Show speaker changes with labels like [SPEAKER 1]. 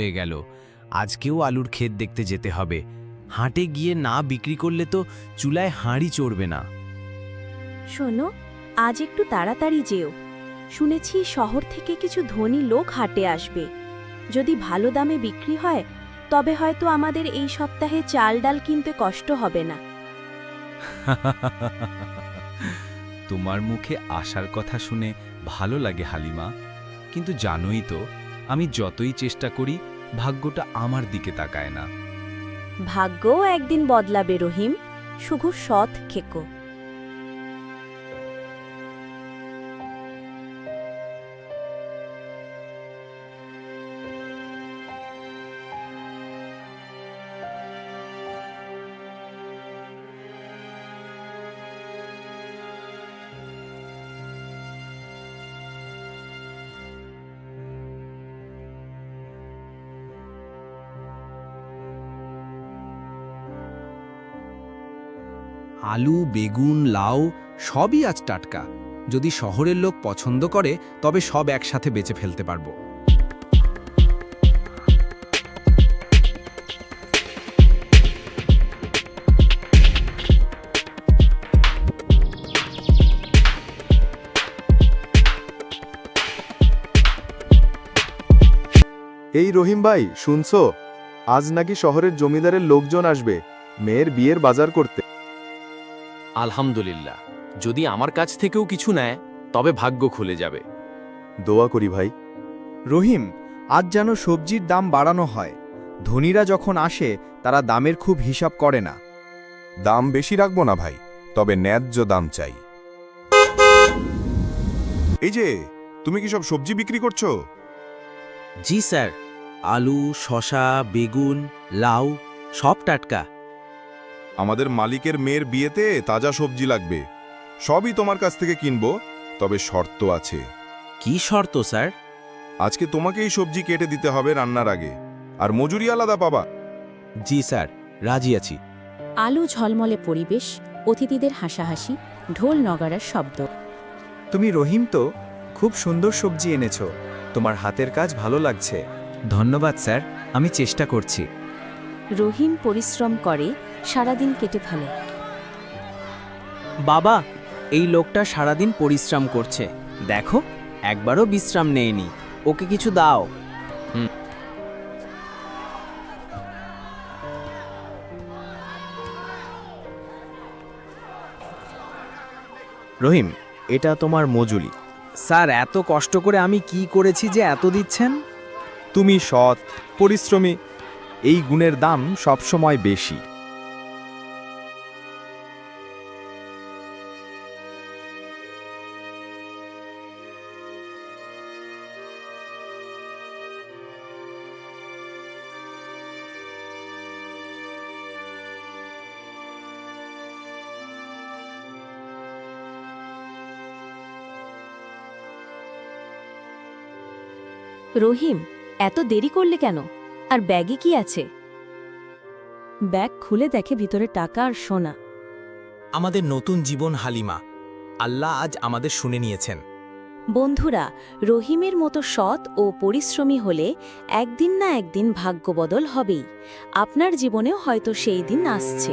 [SPEAKER 1] হয়ে গেল। আজকেও আলুর ক্ষেত দেখতে যেতে হবে। হাটে গিয়ে না বিক্রি করলে তো চুলায় হাঁড়ি চড়বে না।
[SPEAKER 2] শোনো, আজ একটু তাড়াতাড়ি যেও। শুনেছি শহর থেকে কিছু ধনী লোক হাটে আসবে। যদি ভালো দামে বিক্রি হয় তবে হয়তো আমাদের এই সপ্তাহে চাল ডাল কিনতে কষ্ট হবে না।
[SPEAKER 3] তোমার মুখে আশার কথা শুনে ভালো লাগে হালিমা, কিন্তু জানোই তো আমি যতই চেষ্টা করি ভাগ্যটা আমার দিকে তাকায় না।
[SPEAKER 2] ভাগ্যও একদিন বদলাবে রহিম, শুধু সৎ খেকো।
[SPEAKER 1] আলু, বেগুন, লাউ সবই আজ টাটকা। যদি শহরের লোক পছন্দ করে তবে সব একসাথে বেচে ফেলতে পারবো।
[SPEAKER 4] এই রহিম ভাই, শুনছো? আজ নাকি শহরের জমিদারের লোকজন আসবে মেয়ের বিয়ের বাজার করতে।
[SPEAKER 5] আলহামদুলিল্লাহ, যদি আমার কাছ থেকেও কিছু নেয় তবে ভাগ্য খুলে যাবে।
[SPEAKER 4] দোয়া করি ভাই।
[SPEAKER 6] রহিম, আজ যেন সবজির দাম বাড়ানো হয়। ধনীরা যখন আসে তারা দামের খুব হিসাব করে না।
[SPEAKER 7] দাম বেশি রাখবো না ভাই, তবে ন্যায্য দাম চাই। এই যে, তুমি কি সব সবজি বিক্রি করছো?
[SPEAKER 1] জি স্যার, আলু, শসা, বেগুন, লাউ সব টাটকা।
[SPEAKER 7] আমাদের মালিকের মেয়ের বিয়েতে তাজা সবজি লাগবে। সবই তোমার কাছ থেকে কিনবো, তবে শর্ত আছে।
[SPEAKER 1] কি শর্ত স্যার?
[SPEAKER 7] আজকে তোমাকেই সবজি কেটে দিতে হবে রান্নার আগে, আর মজুরি আলাদা পাবা।
[SPEAKER 1] জি স্যার, রাজি আছি।
[SPEAKER 2] আলু ঝলমলে পরিবেশ, অতিথিদের হাসাহাসি, ঢোল নগারার শব্দ।
[SPEAKER 6] তুমি রহিম তো, খুব সুন্দর সবজি এনেছো। তোমার হাতের কাজ ভালো লাগছে।
[SPEAKER 1] ধন্যবাদ স্যার, আমি চেষ্টা করছি।
[SPEAKER 2] রহিম পরিশ্রম করে, সারাদিন কেটে ফেলে।
[SPEAKER 8] বাবা, এই লোকটা সারাদিন পরিশ্রম করছে, দেখো একবারও বিশ্রাম নেয়নি। ওকে কিছু দাও।
[SPEAKER 6] রহিম, এটা তোমার মজুরি।
[SPEAKER 8] স্যার, এত কষ্ট করে আমি কি করেছি যে এত দিচ্ছেন?
[SPEAKER 6] তুমি সৎ, পরিশ্রমী, এই গুণের দাম সবসময় বেশি।
[SPEAKER 2] রহিম, এত দেরি করলে কেন? আর ব্যাগে কি আছে? ব্যাগ খুলে দেখে ভিতরে টাকা আর সোনা।
[SPEAKER 1] আমাদের নতুন জীবন হালিমা, আল্লাহ আজ আমাদের শুনে নিয়েছেন।
[SPEAKER 2] বন্ধুরা, রহিমের মতো সৎ ও পরিশ্রমী হলে একদিন না একদিন ভাগ্য বদল হবেই। আপনার জীবনেও হয়তো সেই দিন আসছে।